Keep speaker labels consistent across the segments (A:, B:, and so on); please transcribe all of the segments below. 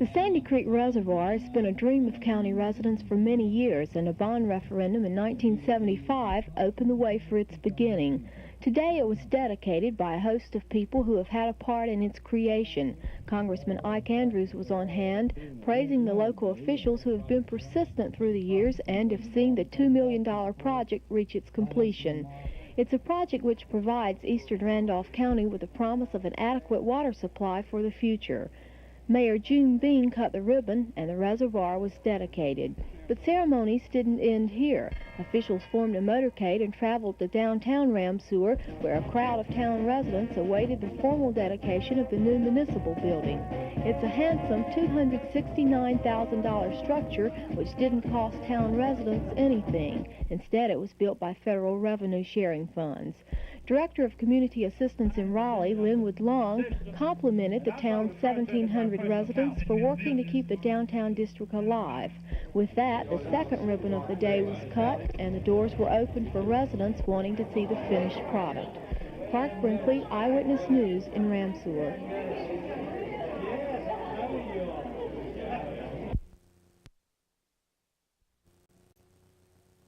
A: The Sandy Creek Reservoir has been a dream of county residents for many years, and a bond referendum in 1975 opened the way for its beginning. Today it was dedicated by a host of people who have had a part in its creation. Congressman Ike Andrews was on hand, praising the local officials who have been persistent through the years and have seen the $2 million project reach its completion. It's a project which provides eastern Randolph County with a promise of an adequate water supply for the future. Mayor June Bean cut the ribbon and the reservoir was dedicated. But ceremonies didn't end here. Officials formed a motorcade and traveled to downtown Ramseur, where a crowd of town residents awaited the formal dedication of the new municipal building. It's a handsome $269,000 structure which didn't cost town residents anything. Instead, it was built by federal revenue sharing funds. Director of Community Assistance in Raleigh, Linwood Long, complimented the town's 1,700 residents for working to keep the downtown district alive. With that, the second ribbon of the day was cut and the doors were opened for residents wanting to see the finished product. Clark Brinkley, Eyewitness News in Ramseur.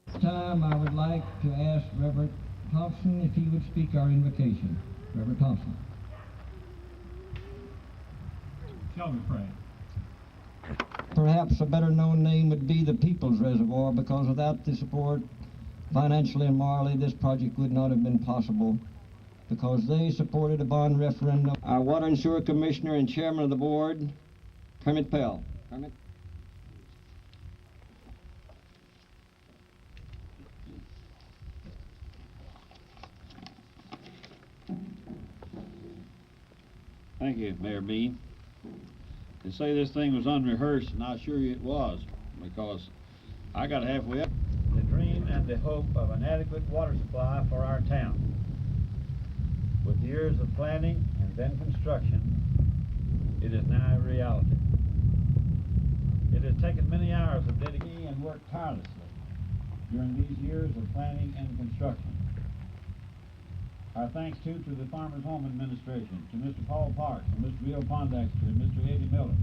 B: This time I would like to ask Reverend Thompson if he would speak our invocation. Reverend Thompson.
C: Shall we pray?
B: Perhaps a better known name would be the People's Reservoir, because without the support financially and morally this project would not have been possible, because they supported a bond referendum. Our Water and Sewer Commissioner and Chairman of the Board, Kermit Pell. Kermit.
C: Thank you, Mayor Bean. To say this thing was unrehearsed, and I assure you it was, because I got halfway up. The dream and the hope of an adequate water supply for our town. With years of planning and then construction, it is now a reality. It has taken many hours of dedication and work tirelessly during these years of planning and construction. Our thanks too to the Farmers Home Administration, to Mr. Paul Parks, and Mr. Bill Pondexter, and Mr. Eddie Miller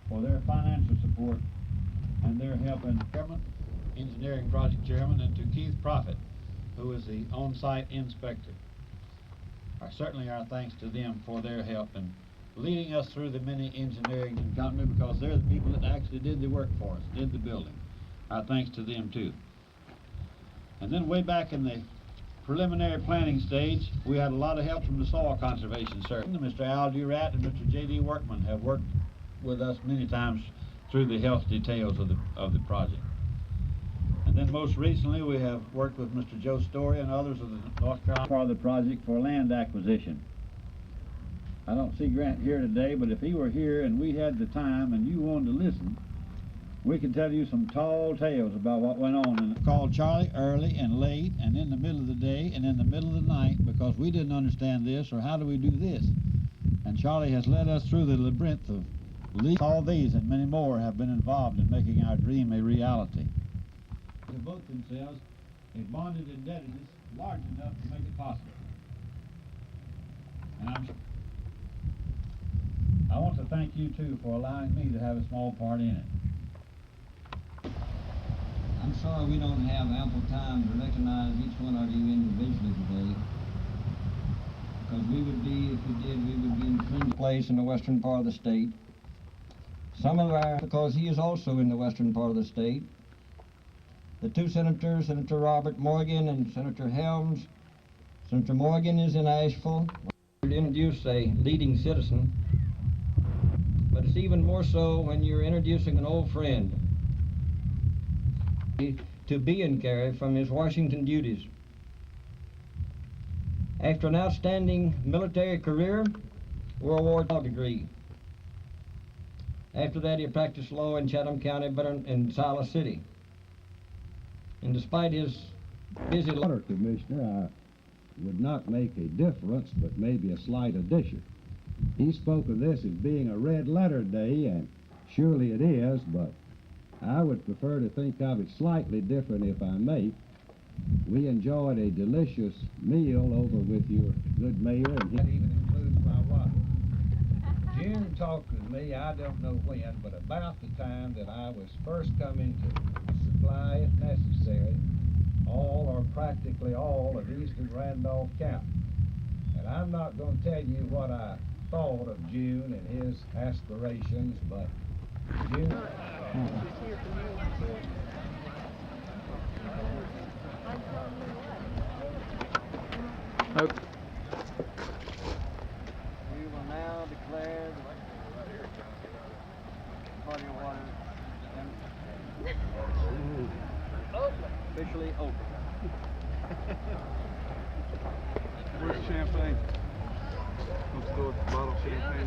C: for their financial support and their help in Chairman, Engineering Project Chairman, and to Keith Proffitt, who is the on-site inspector. Certainly our thanks to them for their help in leading us through the many engineering and company, because they're the people that actually did the work for us, did the building. Our thanks to them too. And then way back in the preliminary planning stage, we had a lot of help from the Soil Conservation Service. Mr. Al Durat and Mr. J.D. Workman have worked with us many times through the health details of the project. And then most recently we have worked with Mr. Joe Story and others of the North Carolina part of the project for land acquisition. I don't see Grant here today, but if he were here and we had the time and you wanted to listen, we can tell you some tall tales about what went on. And called Charlie early and late and in the middle of the day and in the middle of the night, because we didn't understand this, or how do we do this? And Charlie has led us through the labyrinth of leaks. All these and many more have been involved in making our dream a reality. They devote themselves a bonded indebtedness large enough to make it possible. And I want to thank you too for allowing me to have a small part in it.
B: I'm sorry we don't have ample time to recognize each one of you individually today, because we would be, if we did, we would be in a place in the western part of the state. Some of our, because he is also in the western part of the state. The two senators, Senator Robert Morgan and Senator Helms. Senator Morgan is in Asheville. To introduce a leading citizen, but it's even more so when you're introducing an old friend to be in Cary from his Washington duties. After an outstanding military career, World War II degree. After that, he practiced law in Chatham County, but in Silas City. And despite his busy
D: Water Commissioner, I would not make a difference, but maybe a slight addition. He spoke of this as being a red letter day, and surely it is, but I would prefer to think of it slightly different, if I may. We enjoyed a delicious meal over with your good mayor, and that even includes my wife. June talked with me, I don't know when, but about the time that I was first coming to supply, if necessary, all or practically all of eastern Randolph County. And I'm not going to tell you what I thought of June and his aspirations, but June...
B: Okay. We will now declare the body of water officially open.
E: Where's champagne? Let's go with the bottle of champagne.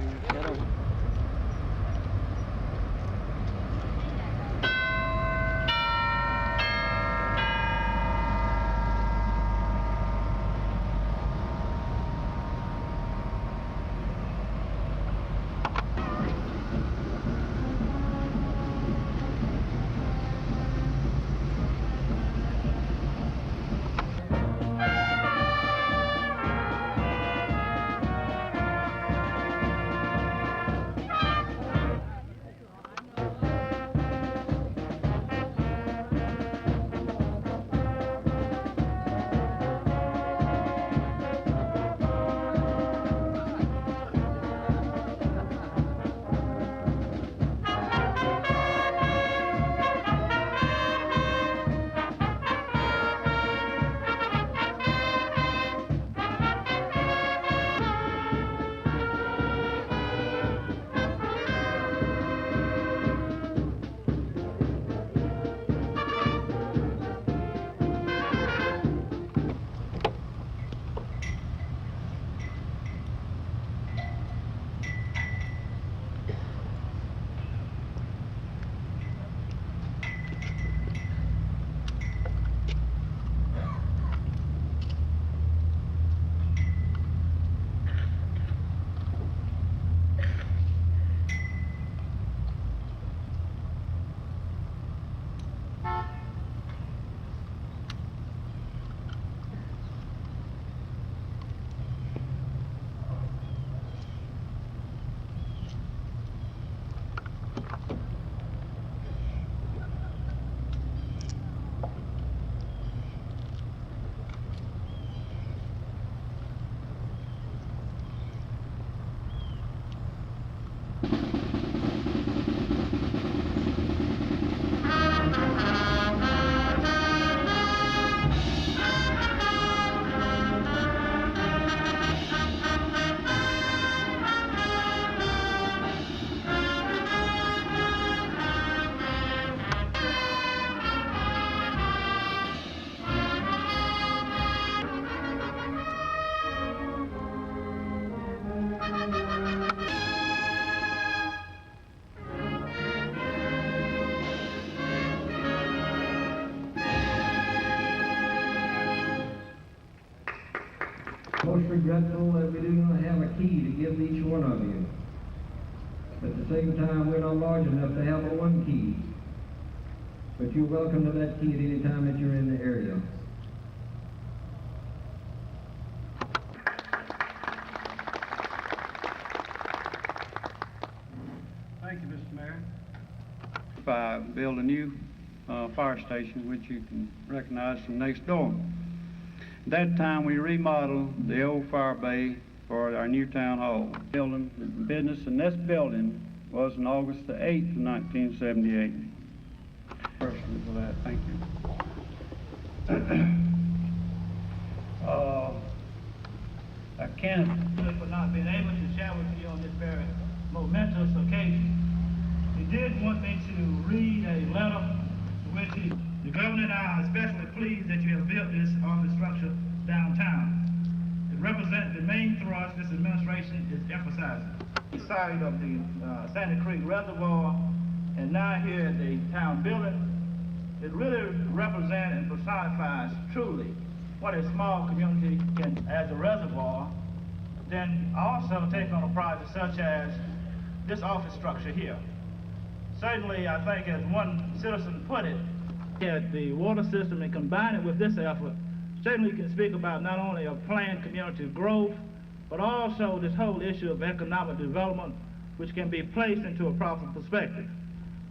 B: Most regretful that we do not have a key to give each one of you. At the same time, we're not large enough to have a one key. But you're welcome to that key at any time that you're in the area.
E: Thank you, Mr. Mayor. By build a new fire station, which you can recognize from next door. At that time, we remodeled the old fire bay for our new town hall. Building business, and this building was on August the 8th of 1978. Personally for that, thank you.
F: I can't for not being able to share with you on this very momentous occasion. He did want me to read a letter to which the governor and I are especially pleased that you have built this office structure downtown. It represents the main thrust this administration is emphasizing. The side of the Sandy Creek Reservoir and now here at the town building, it really represents and personifies truly what a small community can, as a reservoir, then also take on a project such as this office structure here. Certainly, I think as one citizen put it, at the water system and combine it with this effort, certainly can speak about not only a planned community growth, but also this whole issue of economic development which can be placed into a proper perspective.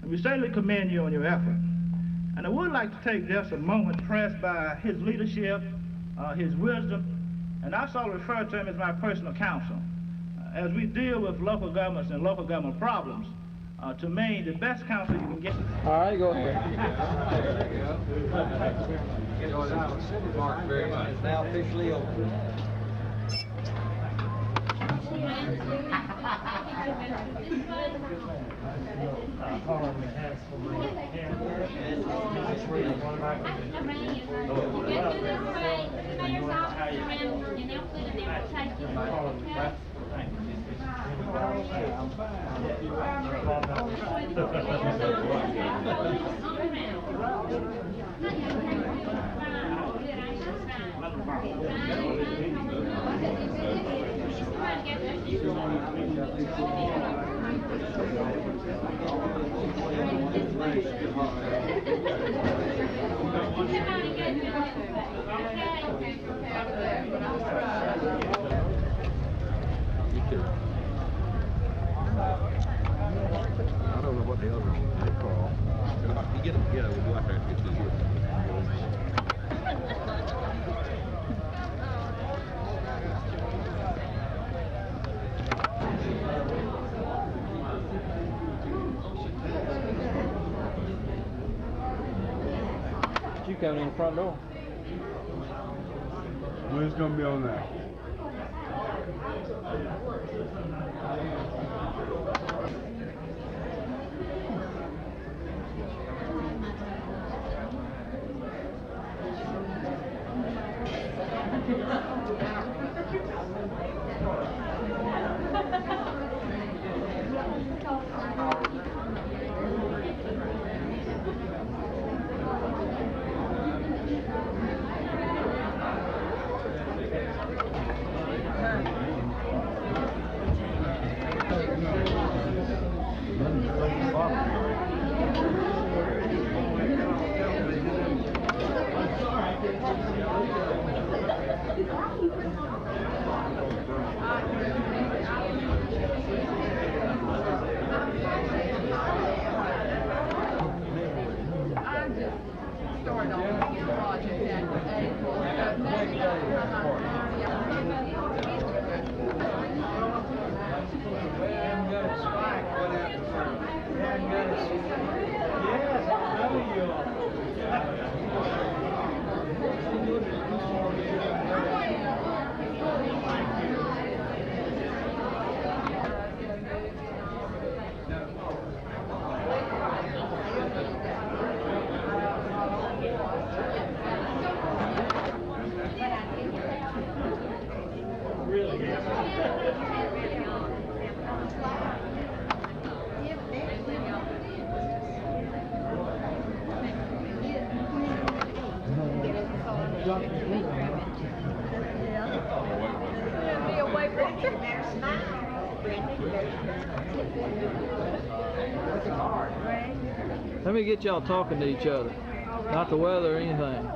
F: And we certainly commend you on your effort. And I would like to take just a moment pressed by his leadership, his wisdom, and I also refer to him as my personal counsel. As we deal with local governments and local government problems, to me, the best counsel you can get.
B: All right, go ahead. It's now officially open.
G: I don't know what the others they call. You get them together, we'll go out there and get to you.
B: You coming in the front door?
G: When's gonna be on that?
B: Let me get y'all talking to each other, not the weather or anything.